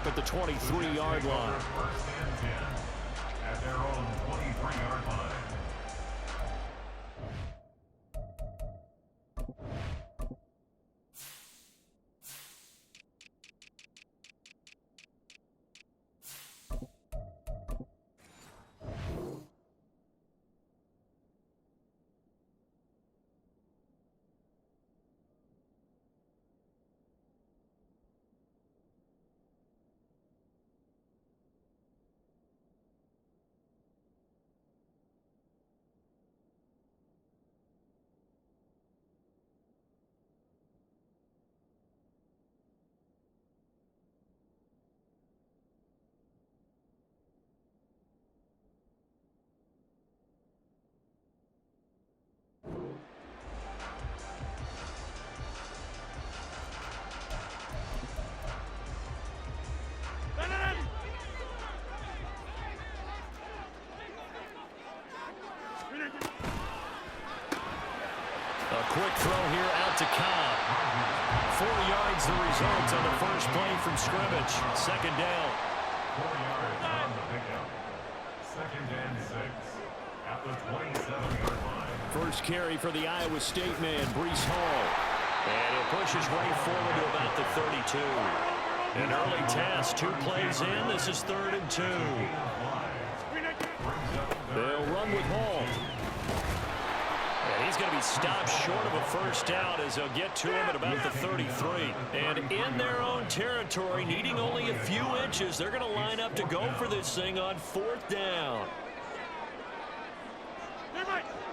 at the 23-yard line. First and 10 at their own 23-yard line. A quick throw here out to Cobb. 4 yards the result on the first play from scrimmage. Second down. 4 yards on the pickup. Second and 6 at the 27-yard line. First carry for the Iowa State man, Breece Hall. And he'll push his way forward to about the 32. An early test, 2 plays in. This is 3rd and 2. They'll run with Hall. And he's going to be stopped short of a first down as they'll get to him at about the 33. And in their own territory, needing only a few inches, they're going to line up to go for this thing on 4th down.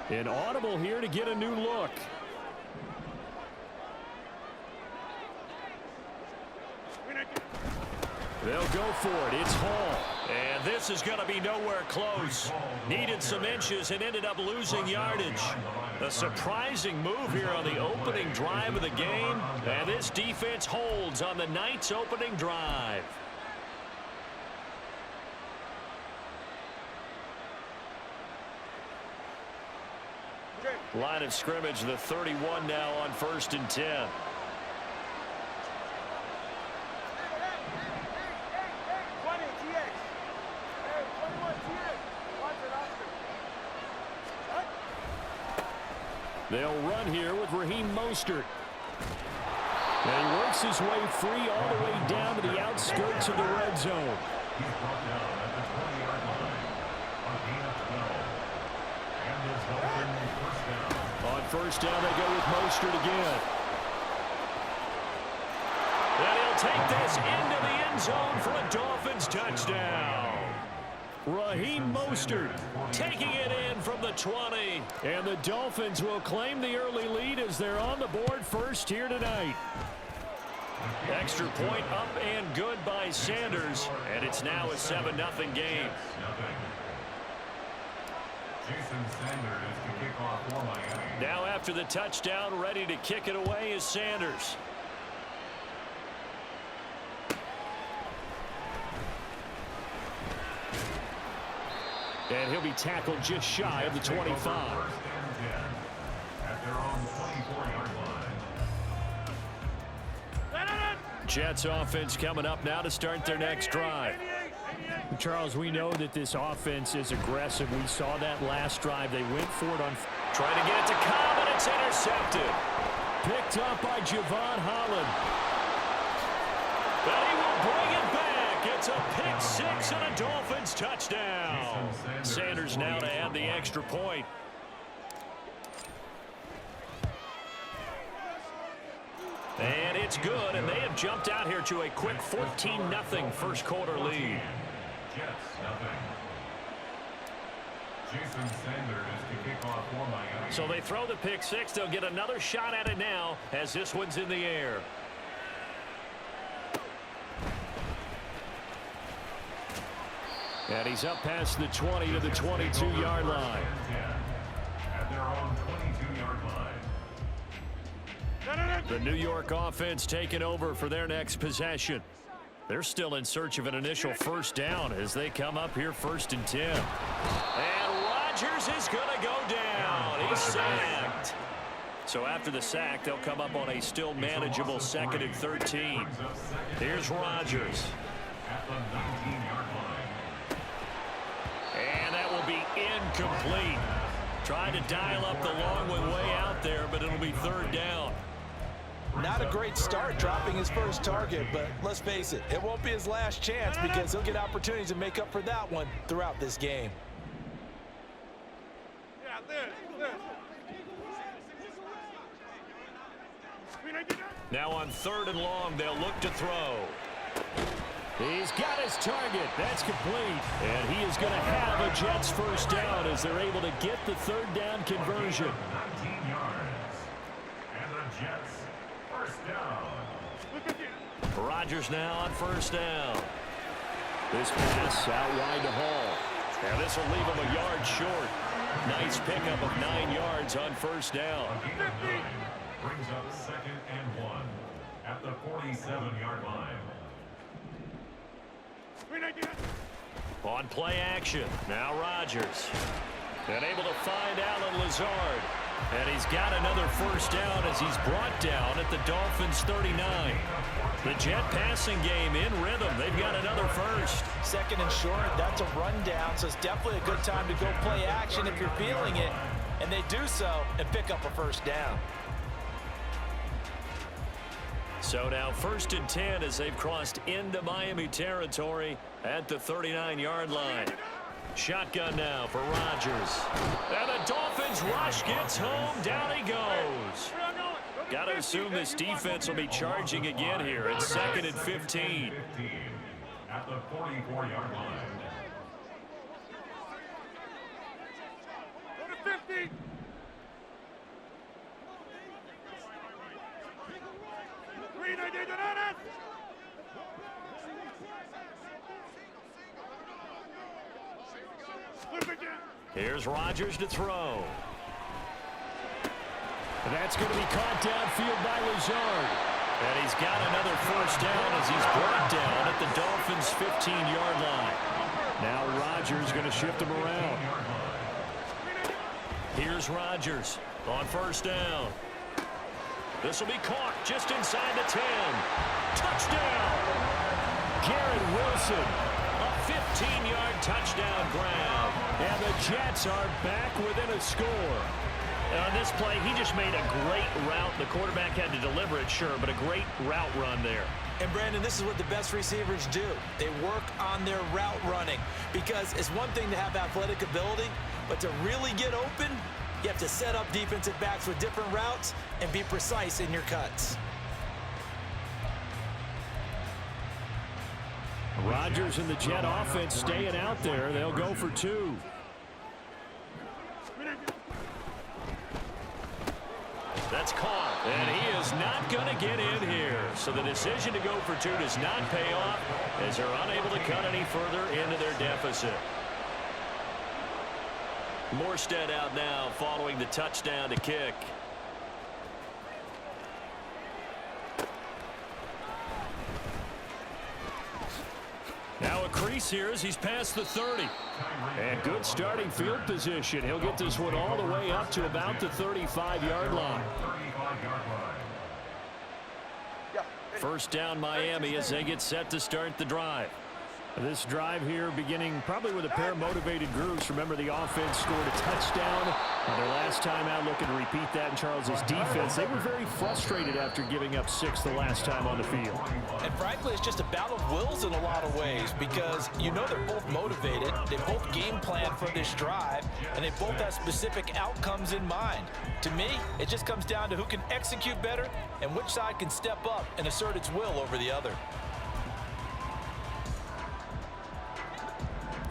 An audible here to get a new look. They'll go for it. It's Hall. And this is going to be nowhere close. Needed some inches and ended up losing yardage. A surprising move here on the opening drive of the game. And this defense holds on the night's opening drive. Line of scrimmage, the 31 now on 1st and 10. They'll run here with Raheem Mostert. And he works his way free all the way down to the outskirts of the red zone. He's brought down at the 20-yard line. On gain of 12. And there's Dolphin first down. On first down, they go with Mostert again. And he'll take this into the end zone for a Dolphins touchdown. Raheem Mostert taking it in from the 20. And the Dolphins will claim the early lead as they're on the board first here tonight. Extra point up and good by Sanders. And it's now a 7-0 game. Jason Sanders to kick off for Miami. Now after the touchdown, ready to kick it away is Sanders. And he'll be tackled just shy of the 25. First and 10 at their own 24-yard line. Jets offense coming up now to start their next drive. Charles, we know that this offense is aggressive. We saw that last drive. They went for it on. Trying to get it to Cobb, and it's intercepted. Picked up by Javon Holland. But he will bring it back. It's a pick six and a Dolphins touchdown. Sanders now to add the extra point. And it's good, and they have jumped out here to a quick 14-0 first quarter lead. Jets, nothing. Jason Sanders to kick off for Miami. So they throw the pick six. They'll get another shot at it now as this one's in the air. And he's up past the 20 to the 22-yard line. At their own 22-yard line. The New York offense taking over for their next possession. They're still in search of an initial first down as they come up here 1st and 10. And Rodgers is going to go down. He's sacked. So after the sack, they'll come up on a still manageable 2nd and 13. Here's Rodgers. at the 19-yard line. And that will be incomplete. Trying to dial up the long way out there, but it'll be third down. Not a great start dropping his first target, but let's face it, it won't be his last chance because he'll get opportunities to make up for that one throughout this game. Now on third and long, they'll look to throw. He's got his target. That's complete. And he is going to have a Jets first down as they're able to get the third down conversion. 19 yards. And the Jets first down. Rodgers now on first down. This pass out wide to Hall. And this will leave him a yard short. Nice pickup of 9 yards on first down. Brings up 2nd and 1 at the 47-yard line. On play action, now Rodgers. And able to find Alan Lazard. And he's got another first down as he's brought down at the Dolphins' 39. The Jet passing game in rhythm. They've got another first. Second and short, that's a rundown, so it's definitely a good time to go play action if you're feeling it. And they do so and pick up a first down. So now 1st and 10 as they've crossed into Miami territory at the 39-yard line. Shotgun now for Rodgers. And the Dolphins rush gets home. Down he goes. Got to assume this defense will be charging again here. It's 2nd and 15. At the 44-yard line. Here's Rodgers to throw. And that's going to be caught downfield by Lazard. And he's got another first down as he's brought down at the Dolphins' 15-yard line. Now Rodgers going to shift him around. Here's Rodgers on first down. This will be caught just inside the 10. Touchdown! Garrett Wilson, a 15-yard touchdown grab. And the Jets are back within a score. And on this play, he just made a great route. The quarterback had to deliver it, sure, but a great route run there. And, Brandon, this is what the best receivers do. They work on their route running because it's one thing to have athletic ability, but to really get open, you have to set up defensive backs with different routes and be precise in your cuts. Rodgers and the Jet offense staying out there. They'll go for 2. That's caught, and he is not going to get in here. So the decision to go for 2 does not pay off as they're unable to cut any further into their deficit. Morstead out now following the touchdown to kick. Now a crease here as he's past the 30. And good starting field position. He'll get this one all the way up to about the 35-yard line. First down Miami as they get set to start the drive. This drive here beginning probably with a pair of motivated groups. Remember, the offense scored a touchdown. Their last time out, looking to repeat that in Charles's defense. They were very frustrated after giving up 6 the last time on the field. And frankly, it's just a battle of wills in a lot of ways because you know they're both motivated. They both game plan for this drive, and they both have specific outcomes in mind. To me, it just comes down to who can execute better and which side can step up and assert its will over the other.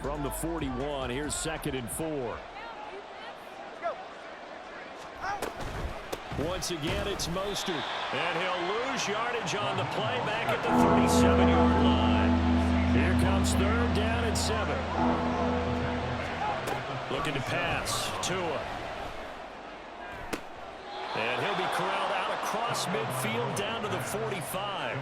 From the 41, here's 2nd and 4. Once again, it's Mostert. And he'll lose yardage on the play back at the 37-yard line. Here comes 3rd down and 7. Looking to pass. Tua. And he'll be corralled out across midfield down to the 45.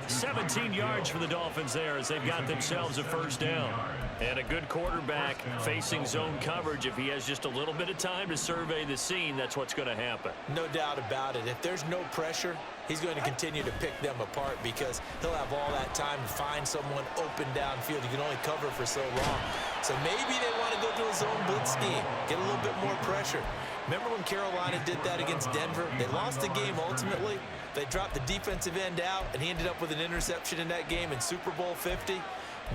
17 yards for the Dolphins there as they've got themselves a first down. And a good quarterback facing zone coverage. If he has just a little bit of time to survey the scene, that's what's going to happen. No doubt about it. If there's no pressure, he's going to continue to pick them apart because he'll have all that time to find someone open downfield. You can only cover for so long. So maybe they want to go to a zone blitz scheme, get a little bit more pressure. Remember when Carolina did that against Denver? They lost the game ultimately. They dropped the defensive end out, and he ended up with an interception in that game in Super Bowl 50.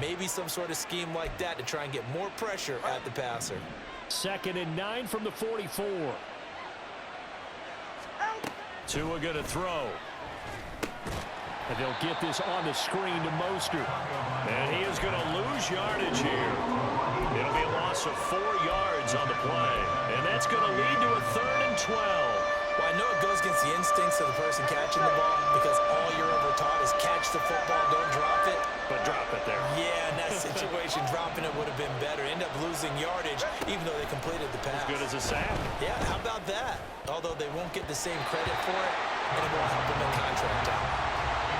Maybe some sort of scheme like that to try and get more pressure at the passer. 2nd and 9 from the 44. Tua going to throw. And they'll get this on the screen to Mostert. And he is going to lose yardage here. It'll be a loss of 4 yards on the play. And that's going to lead to a 3rd and 12. Well, I know it goes against the instincts of the person catching the ball because all you're ever taught is catch the football, don't drop it. But drop it there. Yeah, in that situation, dropping it would have been better. End up losing yardage, even though they completed the pass. As good as a sack. Yeah, how about that? Although they won't get the same credit for it, and it won't help them in contract time.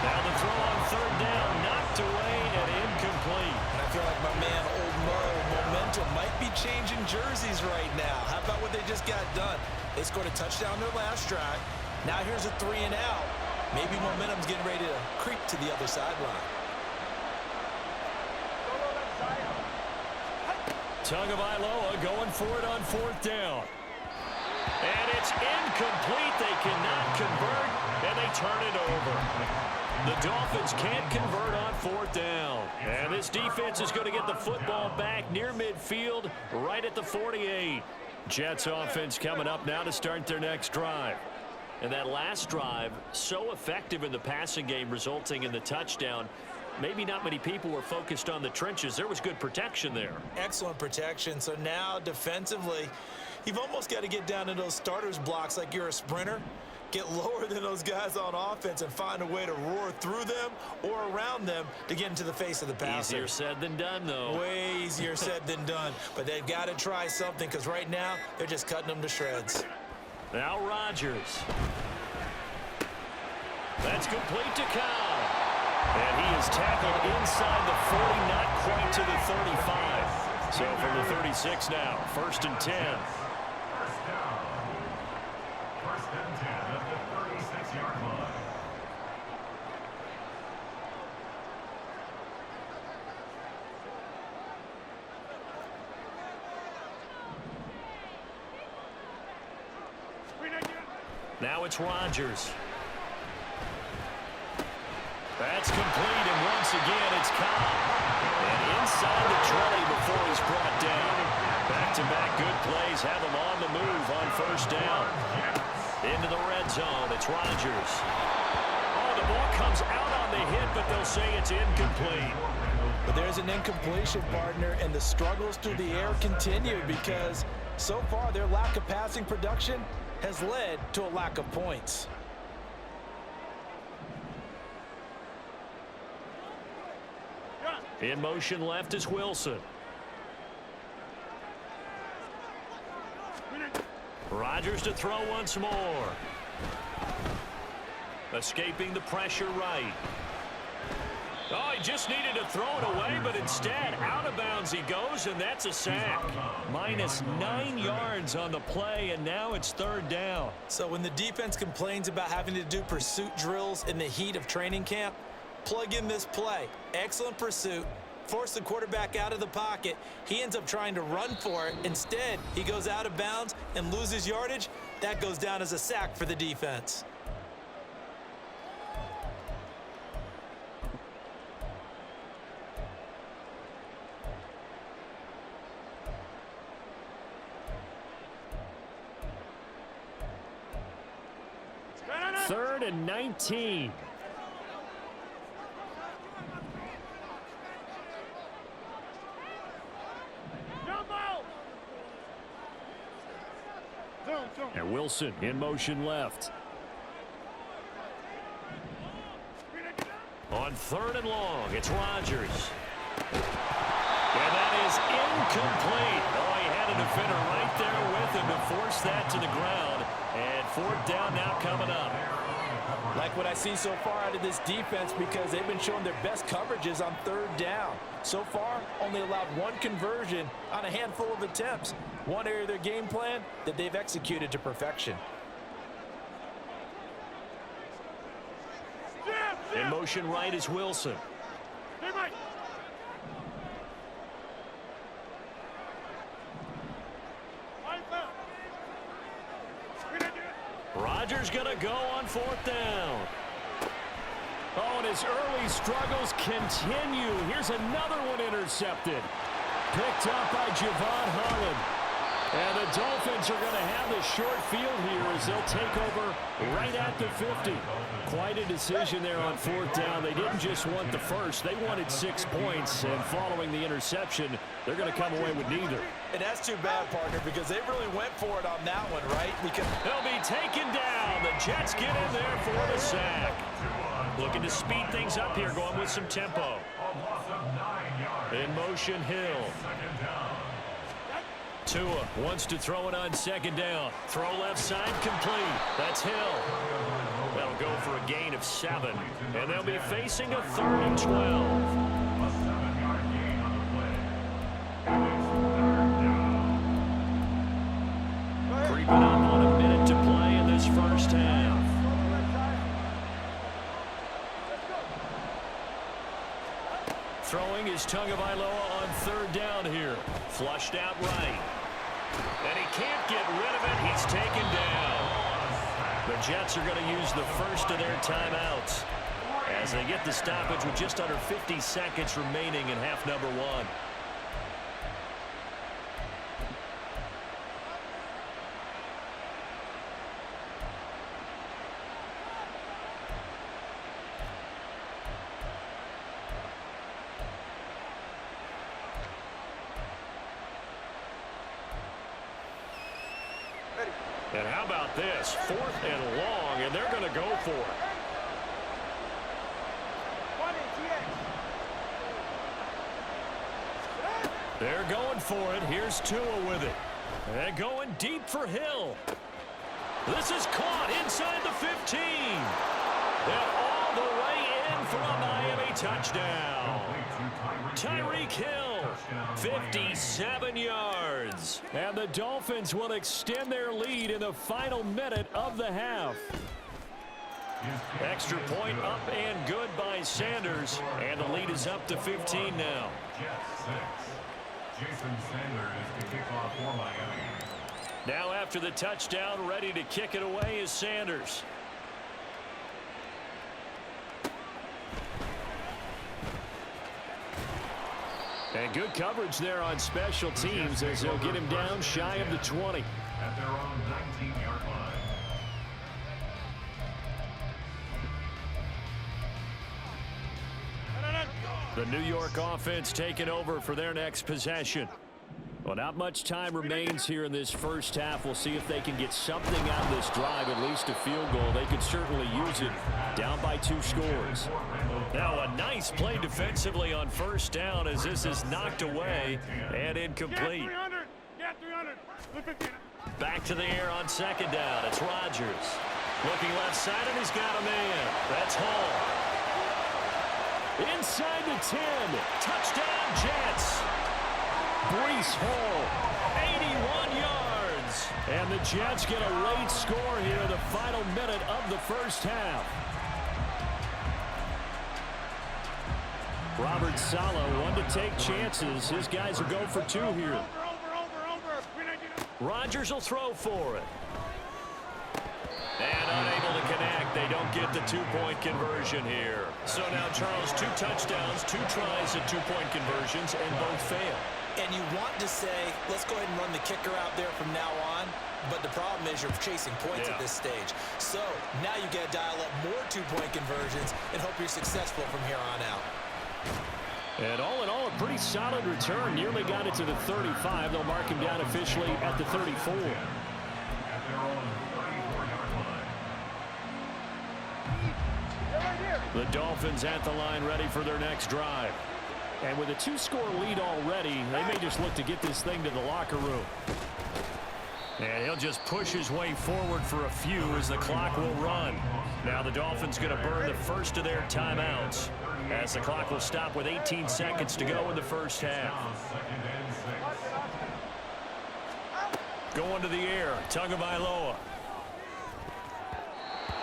Now the throw on 3rd down, knocked away and incomplete. And I feel like my man, Old Mo, momentum might be changing jerseys right now. How about what they just got done? They scored a touchdown their last drive. Now here's a 3 and out. Maybe momentum's getting ready to creep to the other sideline. Tagovailoa going for it on 4th down. And it's incomplete. They cannot convert, and they turn it over. The Dolphins can't convert on 4th down. And this defense is going to get the football back near midfield, right at the 48. Jets offense coming up now to start their next drive. And that last drive, so effective in the passing game, resulting in the touchdown. Maybe not many people were focused on the trenches. There was good protection there. Excellent protection. So now defensively, you've almost got to get down to those starters blocks like you're a sprinter. Get lower than those guys on offense and find a way to roar through them or around them to get into the face of the passer. Easier said than done, though. Way easier said than done. But they've got to try something because right now they're just cutting them to shreds. Now Rodgers. That's complete to Cobb. And he is tackled inside the 40, not quite to the 35. So from the 36 now, 1st and 10. First down. 1st and 10 at the 36-yard line. Now it's Rodgers. That's complete, and once again, it's Cobb. And inside the 20 before he's brought down. Back-to-back good plays have him on the move on 1st down. Into the red zone, it's Rodgers. Oh, the ball comes out on the hit, but they'll say it's incomplete. But there's an incompletion, partner, and the struggles through the air continue because so far their lack of passing production has led to a lack of points. In motion left is Wilson. Rodgers to throw once more. Escaping the pressure right. Oh, he just needed to throw it away, but instead, out of bounds he goes, and that's a sack. Minus 9 yards on the play, and now it's 3rd down. So when the defense complains about having to do pursuit drills in the heat of training camp, plug in this play. Excellent pursuit. Force the quarterback out of the pocket. He ends up trying to run for it. Instead, he goes out of bounds and loses yardage. That goes down as a sack for the defense. Third and 19. And Wilson in motion left. On 3rd and long, it's Rodgers. And that is incomplete. Oh, he had a defender right there with him to force that to the ground. And fourth down now coming up. Like what I see so far out of this defense, because they've been showing their best coverages on third down. So far, only allowed one conversion on a handful of attempts. One area of their game plan that they've executed to perfection. In motion right is Wilson. Rodgers going to go on fourth down. Oh, and his early struggles continue. Here's another one intercepted. Picked up by Javon Holland. And the Dolphins are going to have the short field here as they'll take over right at the 50. Quite a decision there on fourth down. They didn't just want the first. They wanted 6 points. And following the interception, they're going to come away with neither. And that's too bad, partner, because they really went for it on that one, right? Because they'll be taken down. The Jets get in there for the sack. Looking to speed things up here, going with some tempo. In motion, Hill. Tua wants to throw it on second down. Throw left side complete. That's Hill. That'll go for a gain of 7. And they'll be facing a 3rd and 12. Creeping up on a minute to play in this first half. Throwing is Tagovailoa on third down here. Flushed out right. And he can't get rid of it. He's taken down. The Jets are going to use the first of their timeouts as they get the stoppage with just under 50 seconds remaining in half number 1. And how about this? 4th and long, and they're going to go for it. They're going for it. Here's Tua with it. And going deep for Hill. This is caught inside the 15. And all the way in for a Miami touchdown. Tyreek Hill, 57 yards. And the Dolphins will extend their lead in the final minute of the half. Extra point up and good by Sanders. And the lead is up to 15 now. Jason Sanders to kick off for Miami. Now after the touchdown, ready to kick it away is Sanders. And good coverage there on special teams as they'll get him down shy of the 20. At their own 19-yard line. The New York offense taking over for their next possession. Well, not much time remains here in this first half. We'll see if they can get something out of this drive, at least a field goal. They could certainly use it, down by 2 scores. Now a nice play defensively on first down as this is knocked away and incomplete. Back to the air on second down. It's Rodgers. Looking left side, and he's got a man. That's Hall. Inside the 10. Touchdown, Jets. Breece Hall, 81 yards. And the Jets get a late score here in the final minute of the first half. Robert Saleh, one to take chances. His guys will go for 2 here. Rodgers will throw for it. And unable to connect. They don't get the 2-point conversion here. So now, Charles, 2 touchdowns, 2 tries at 2-point conversions, and both fail. And you want to say, let's go ahead and run the kicker out there from now on. But the problem is you're chasing points at this stage. So now you got to dial up more 2-point conversions and hope you're successful from here on out. And all in all, a pretty solid return. Nearly got it to the 35. They'll mark him down officially at the 34. At their own 34-yard line. The Dolphins at the line ready for their next drive. And with a 2-score lead already, they may just look to get this thing to the locker room. And he'll just push his way forward for a few as the clock will run. Now the Dolphins going to burn the first of their timeouts as the clock will stop with 18 seconds to go in the first half. Going to the air, Tagovailoa.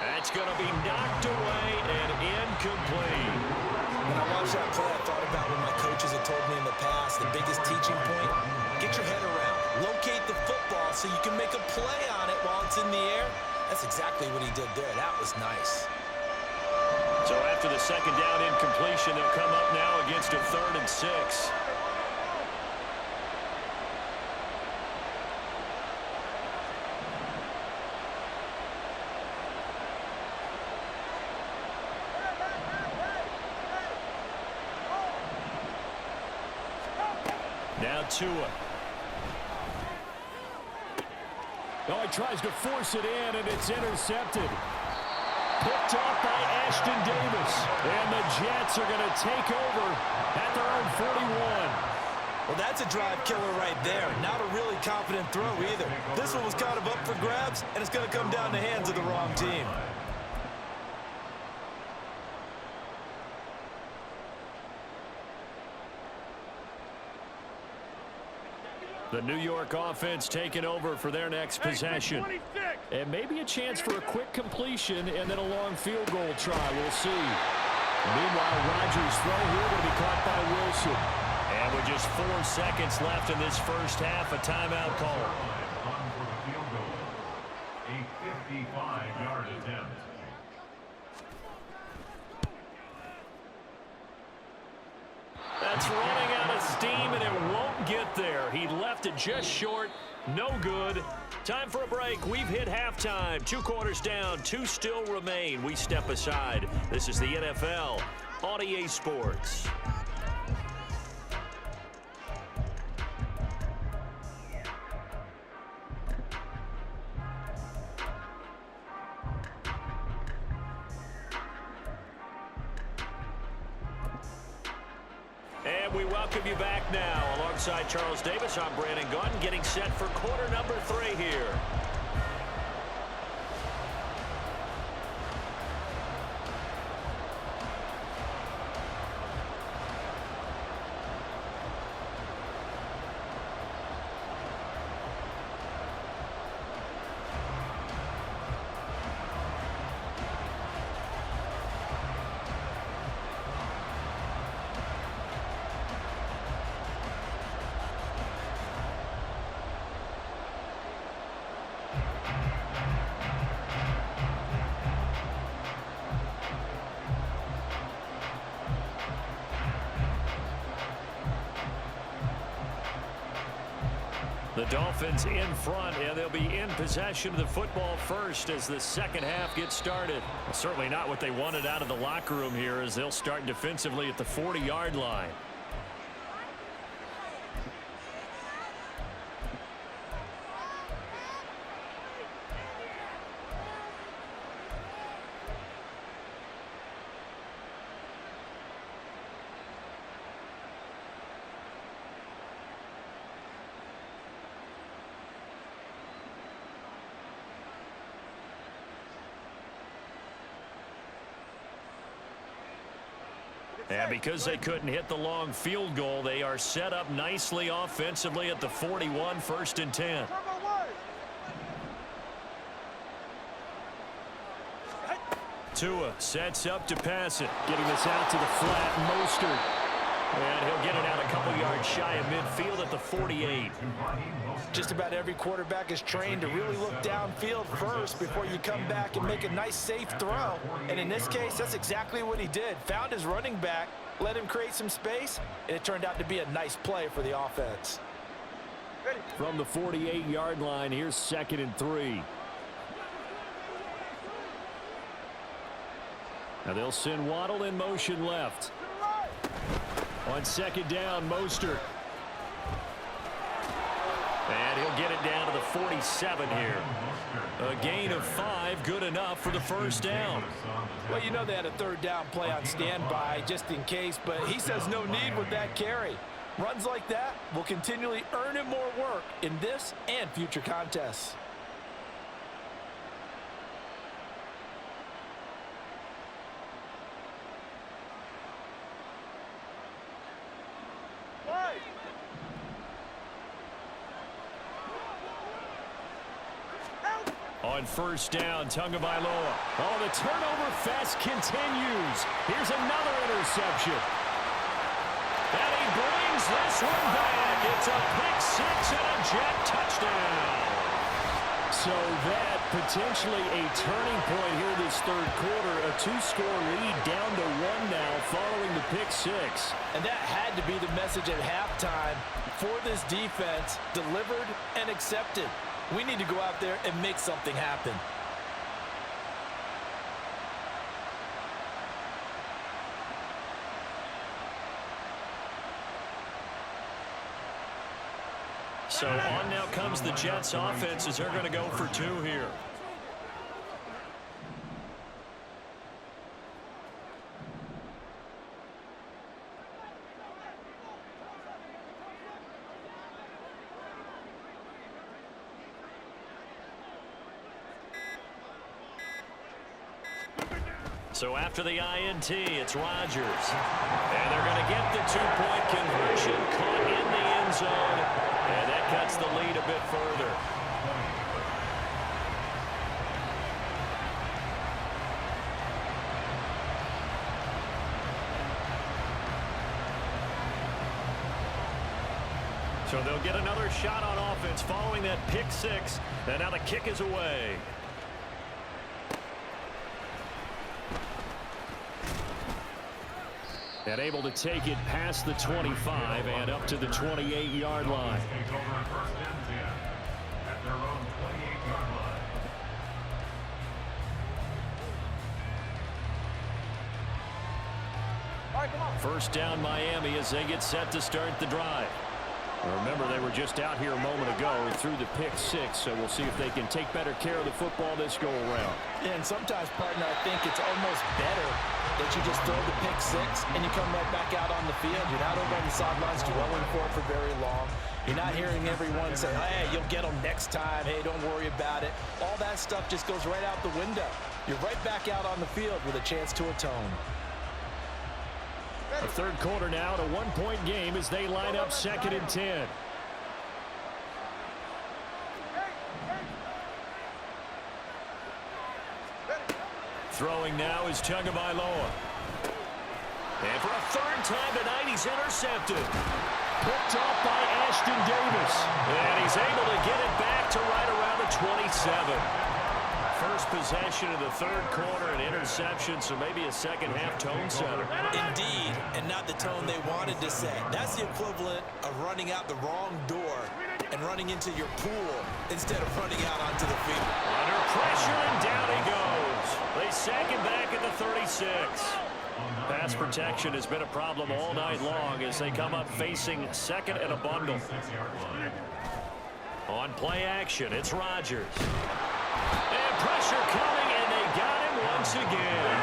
That's going to be knocked away and incomplete. When I watched that play, I thought about what my coaches had told me in the past. The biggest teaching point, get your head around. Locate the football so you can make a play on it while it's in the air. That's exactly what he did there. That was nice. So after the second down incompletion, they'll come up now against a 3rd and 6. Now Tua. Oh, he tries to force it in, and it's intercepted. Picked off by Ashton Davis. And the Jets are going to take over at their own 41. Well, that's a drive killer right there. Not a really confident throw either. This one was kind of up for grabs, and it's going to come down the hands of the wrong team. The New York offense taking over for their next possession. And maybe a chance for a quick completion and then a long field goal try. We'll see. Meanwhile, Rodgers' throw here will be caught by Wilson. And with just 4 seconds left in this first half, a timeout call. A 55-yard attempt. That's running out of steam, and it won't get there. He left it just short. No good. Time for a break. We've hit halftime. 2 quarters down. 2 still remain. We step aside. This is the NFL on EA Sports. And we welcome you back now. Alongside Charles Davis, I'm Brandon Gunn, getting set for quarter number 3 here. The Dolphins in front, and they'll be in possession of the football first as the second half gets started. Certainly not what they wanted out of the locker room here, as they'll start defensively at the 40-yard line. And because they couldn't hit the long field goal, they are set up nicely offensively at the 41, 1st and 10. Tua sets up to pass it. Getting this out to the flat, Mostert. And he'll get it out a couple yards shy of midfield at the 48. Just about every quarterback is trained to really look downfield first before you come back and make a nice, safe throw. And in this case, that's exactly what he did. Found his running back, let him create some space, and it turned out to be a nice play for the offense. From the 48-yard line, here's 2nd and 3. Now they'll send Waddle in motion left. On 2nd down, Mostert. And he'll get it down to the 47 here. A gain of 5, good enough for the first down. Well, you know they had a third down play on standby just in case, but he says no need with that carry. Runs like that will continually earn him more work in this and future contests. On first down, Tagovailoa. Oh, the turnover fest continues. Here's another interception. And he brings this one back. It's a pick six and a Jet touchdown. So that potentially a turning point here this third quarter. A 2-score lead down to 1 now following the pick six. And that had to be the message at halftime for this defense. Delivered and accepted. We need to go out there and make something happen. So on now comes the Jets offense as they're going to go for 2 here. So after the INT, it's Rodgers. And they're going to get the 2-point conversion, caught in the end zone. And that cuts the lead a bit further. So they'll get another shot on offense following that pick six. And now the kick is away. And able to take it past the 25 and up to the 28-yard line. First down Miami as they get set to start the drive. Remember, they were just out here a moment ago and threw the pick six, so we'll see if they can take better care of the football this go-around. Yeah, and sometimes, partner, I think it's almost better that you just throw the pick six and you come right back out on the field. You're not over on the sidelines dwelling for it for very long. You're not hearing everyone say, hey, you'll get them next time. Hey, don't worry about it. All that stuff just goes right out the window. You're right back out on the field with a chance to atone. The third quarter now, a 1-point game as they line up 2nd and 10. Throwing now is Tagovailoa. And for a third time tonight, he's intercepted. Picked off by Ashton Davis. And he's able to get it back to right around the 27. First possession of the third quarter, an interception, so maybe a second-half tone setter. Indeed, and not the tone they wanted to set. That's the equivalent of running out the wrong door and running into your pool instead of running out onto the field. Under pressure, and down he goes. They sack him back at the 36. Pass protection has been a problem all night long as they come up facing second and a bundle. On play action, it's Rodgers. And pressure coming, and they got him once again.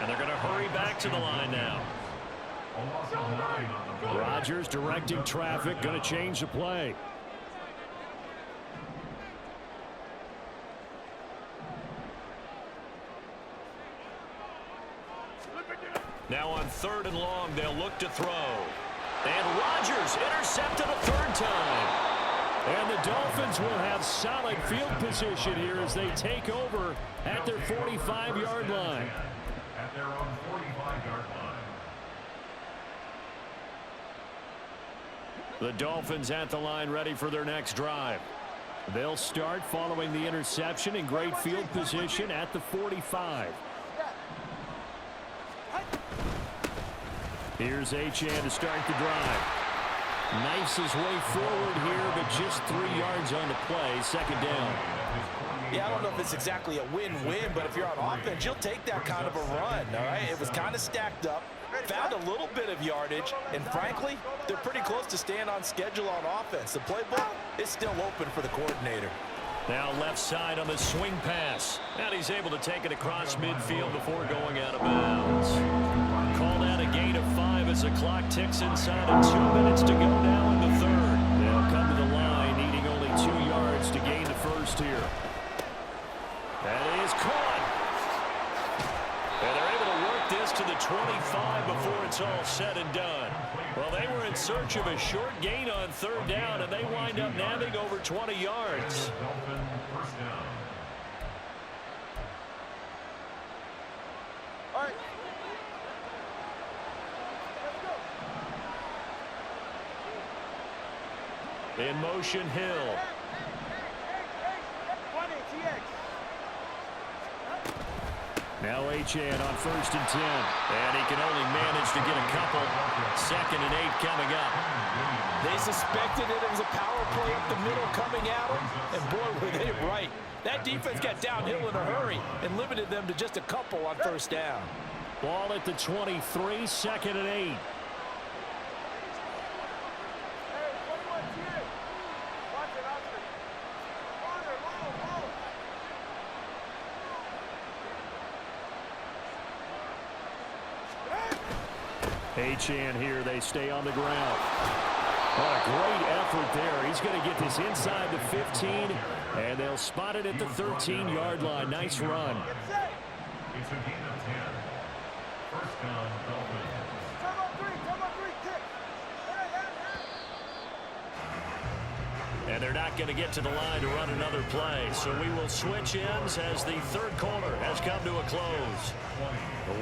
And they're going to hurry back to the line now. Rodgers directing traffic, going to change the play. Now on 3rd and long, they'll look to throw. And Rodgers intercepted a third time. And the Dolphins will have solid field position here as they take over at their 45-yard line. At their own 45-yard line. The Dolphins at the line ready for their next drive. They'll start following the interception in great field position at the 45. Here's Achane to start the drive. Knifes his way forward here, but just 3 yards on the play, 2nd down. Yeah, I don't know if it's exactly a win-win, but if you're on offense, you'll take that kind of a run, all right? It was kind of stacked up. found a little bit of yardage, and frankly, they're pretty close to staying on schedule on offense. The playbook is still open for the coordinator. Now left side on the swing pass. And he's able to take it across midfield before going out of bounds. Called out a gain of 5 as the clock ticks inside of 2 minutes to go now in the third. They'll come to the line, needing only 2 yards to gain the first here. That is caught. And they're able to work this to the 25 before it's all said and done. Well, they were in search of a short gain on third down, and they wind up nabbing over 20 yards. All right. In motion, Hill. Now Achane on 1st and 10. And he can only manage to get a couple. 2nd and 8 coming up. They suspected it was a power play up the middle coming at them, and boy, were they right. That defense got downhill in a hurry and limited them to just a couple on 1st down. Ball at the 23, 2nd and 8. Achane here, they stay on the ground. What a great effort there. He's going to get this inside the 15, and they'll spot it at the 13-yard line. Nice run. It's a gain of 10. First down, Dolphins. And they're not going to get to the line to run another play. So we will switch ends as the third quarter has come to a close.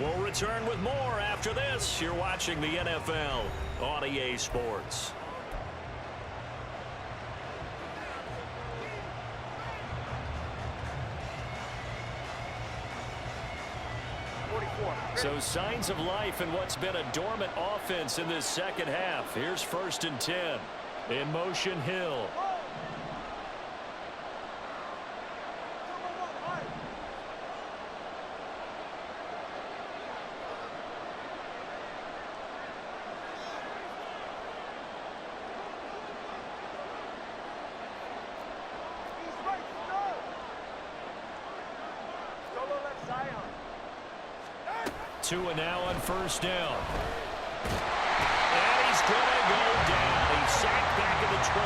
We'll return with more after this. You're watching the NFL on EA Sports. So signs of life in what's been a dormant offense in this second half. Here's 1st and 10. In motion, Hill. Tua now on 1st down. And he's going to go down. He's sacked back at the 24.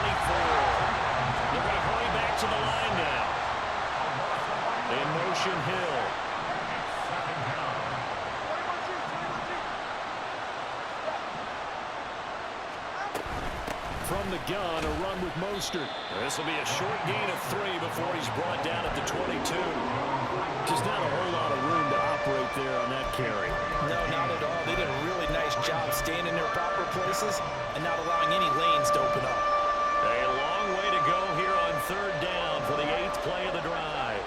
They're going to hurry back to the line now. In motion, Hill. From the gun, a run with Mostert. This will be a short gain of 3 before he's brought down at the 22. Just not a whole lot of room to operate there on that carry. No, not at all. They did a really nice job staying in their proper places and not allowing any lanes to open up. A long way to go here on 3rd down for the 8th play of the drive.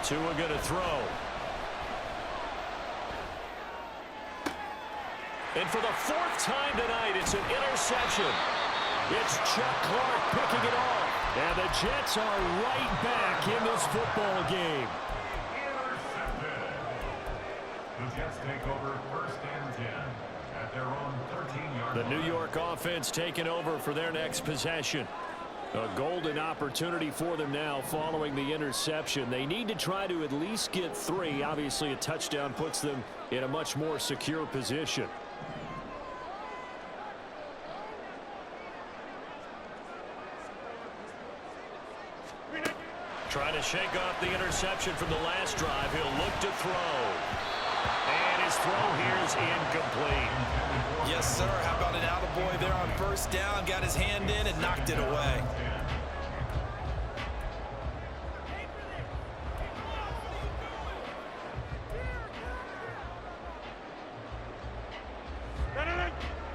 Tua going to throw. And for the 4th time tonight, it's an interception. It's Chuck Clark picking it off. And the Jets are right back in this football game. Intercepted. The Jets take over 1st and 10 at their own 13-yard line. The New York offense taking over for their next possession. A golden opportunity for them now following the interception. They need to try to at least get 3. Obviously, a touchdown puts them in a much more secure position. Trying to shake off the interception from the last drive. He'll look to throw. And his throw here is incomplete. Yes, sir. How about an attaboy there on 1st down? Got his hand in and knocked it away.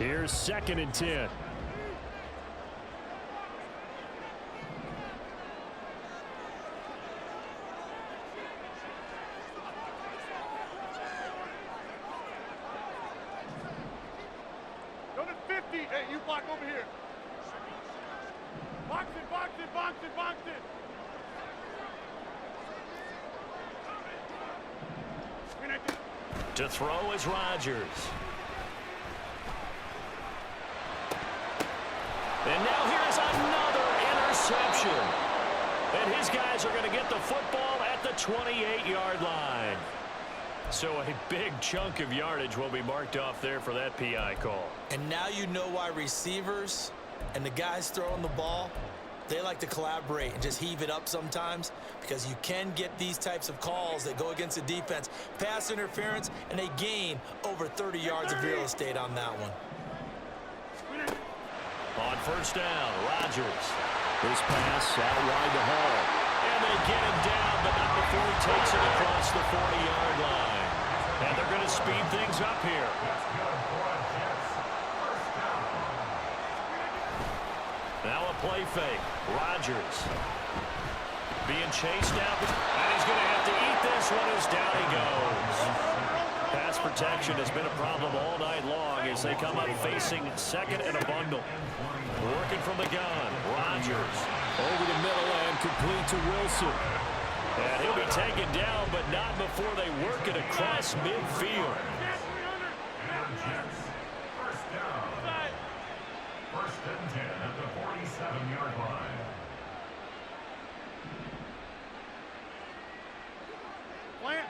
Here's 2nd and 10. Hey, you block over here. Box it, box it, box it, box it. To throw is Rodgers. And now here's another interception. And his guys are going to get the football at the 28-yard line. So a big chunk of yardage will be marked off there for that PI call. And now you know why receivers and the guys throwing the ball, they like to collaborate and just heave it up sometimes, because you can get these types of calls that go against the defense. Pass interference, and they gain over 30 yards of real estate on that one. On first down, Rodgers. His pass out wide to Hall. And they get him down, but not before he takes it across the 40-yard line. And they're going to speed things up here. Now a play fake. Rodgers being chased out, and he's going to have to eat this one as down he goes. Pass protection has been a problem all night long as they come up facing second and a bundle. Working from the gun, Rodgers over the middle and complete to Wilson. And he'll be taken down, but not before they work it across midfield. First down. First and 10 at the 47-yard line. Plant.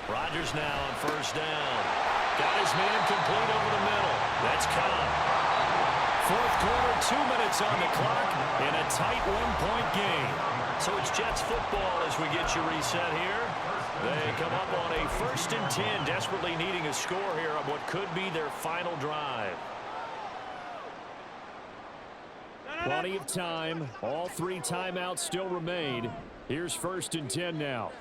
Rodgers now on first down. Got his man complete over the middle. That's Cobb. Fourth quarter, 2 minutes on the clock in a tight one-point game. So it's Jets football as we get you reset here. They come up on a first and 10, desperately needing a score here on what could be their final drive. Plenty of time. All three timeouts still remain. Here's first and 10 now.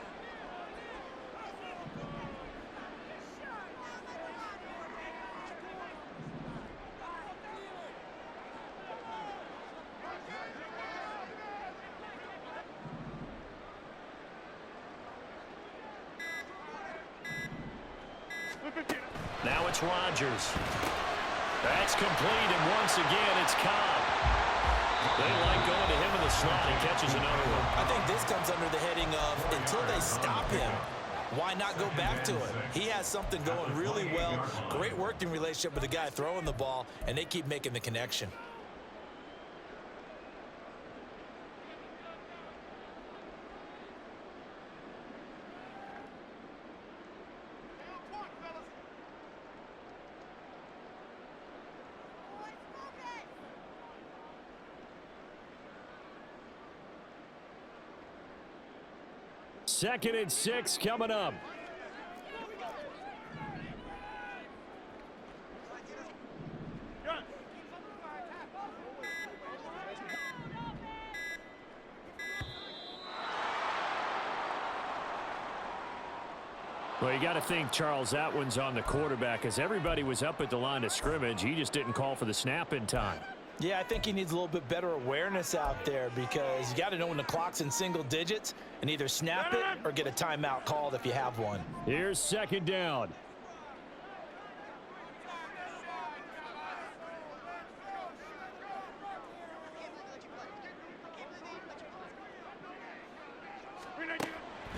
Now it's Rodgers. That's complete, and once again it's Cobb. They like going to him in the slot. He catches another one. I think this comes under the heading of, until they stop him, why not go back to it? He has something going really well. Great working relationship with the guy throwing the ball, and they keep making the connection. Second and 6 coming up. Well, you got to think, Charles, that one's on the quarterback, as everybody was up at the line of scrimmage. He just didn't call for the snap in time. Yeah, I think he needs a little bit better awareness out there, because you got to know when the clock's in single digits and either snap it or get a timeout called if you have one. Here's second down.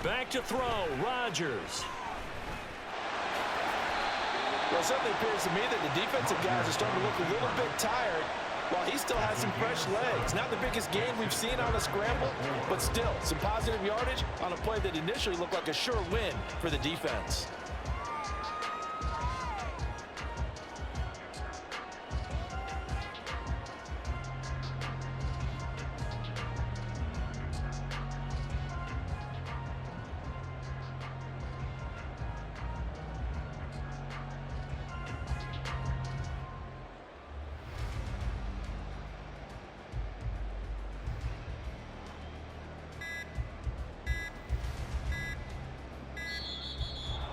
Back to throw, Rodgers. Well, it certainly appears to me that the defensive guys are starting to look a little bit tired, while he still has some fresh legs. Not the biggest gain we've seen on a scramble, but still some positive yardage on a play that initially looked like a sure win for the defense.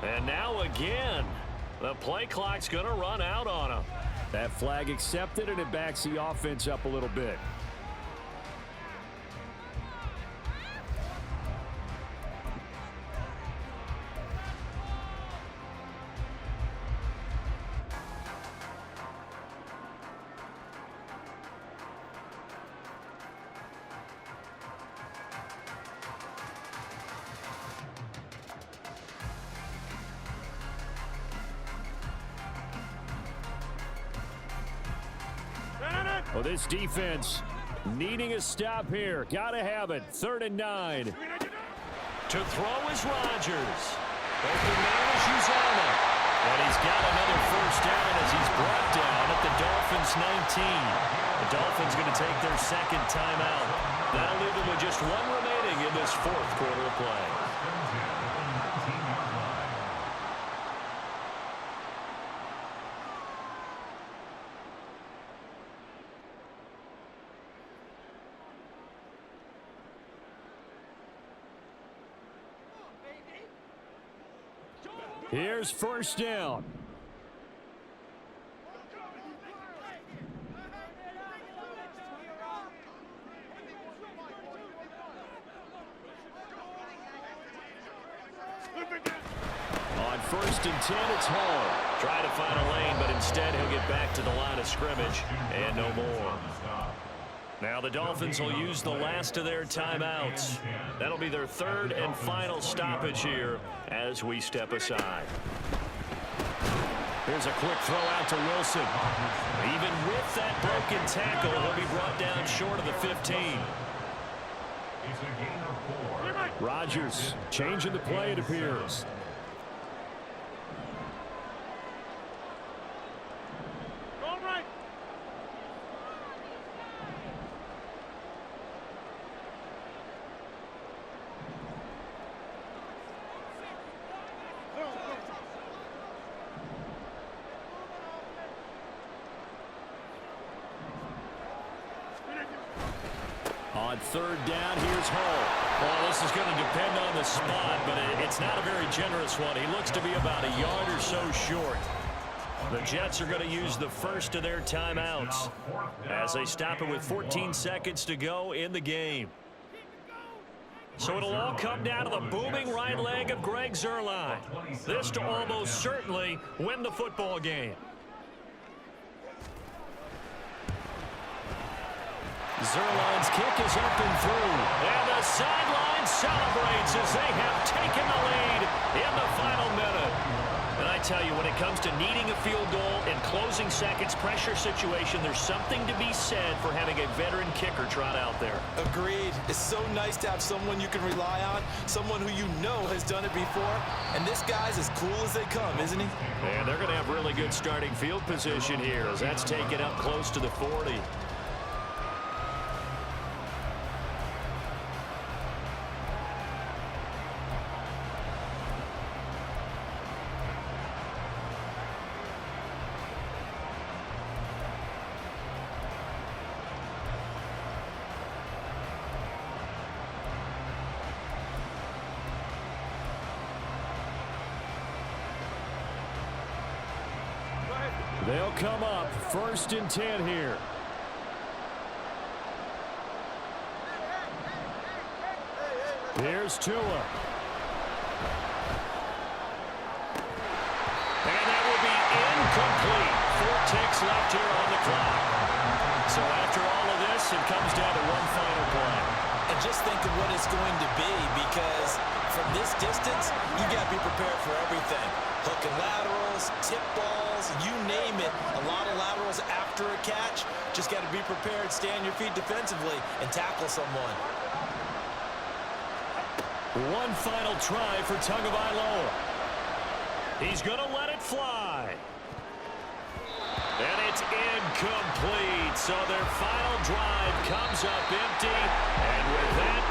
And now again, the play clock's going to run out on him. That flag accepted, and it backs the offense up a little bit. Well, this defense needing a stop here. Got to have it. 3rd and 9. To throw is Rodgers. Open man is UGLIEST. And he's got another first down as he's brought down at the Dolphins' 19. The Dolphins going to take their second timeout. That'll leave them with just one remaining in this 4th quarter of play. Here's first down. On 1st and 10, it's Hall. Try to find a lane, but instead he'll get back to the line of scrimmage and no more. Now the Dolphins will use the last of their timeouts. That'll be their 3rd and final stoppage here as we step aside. Here's a quick throw out to Wilson. Even with that broken tackle, he'll be brought down short of the 15. It's a gain of 4. Rodgers changing the play, it appears. On 3rd down, here's Hall. Well, this is going to depend on the spot, but it's not a very generous one. He looks to be about a yard or so short. The Jets are going to use the first of their timeouts as they stop it with 14 seconds to go in the game. So it'll all come down to the booming right leg of Greg Zuerlein. This to almost certainly win the football game. Zuerlein's kick is up and through. And the sideline celebrates as they have taken the lead in the final minute. And I tell you, when it comes to needing a field goal in closing seconds pressure situation, there's something to be said for having a veteran kicker trot out there. Agreed. It's so nice to have someone you can rely on, someone who you know has done it before. And this guy's as cool as they come, isn't he? And they're going to have really good starting field position here as that's taken up close to the 40. They'll come up 1st and 10 here. Here's Tua. And that will be incomplete. 4 ticks left here on the clock. So after all of this, it comes down to one final play. And just think of what it's going to be, because from this distance, you got to be prepared for everything. Hook and laterals, tip balls, you name it. A lot of laterals after a catch. Just got to be prepared, stay on your feet defensively, and tackle someone. One final try for Tagovailoa. He's going to let it fly. And it's incomplete. So their final drive comes up empty. And with that,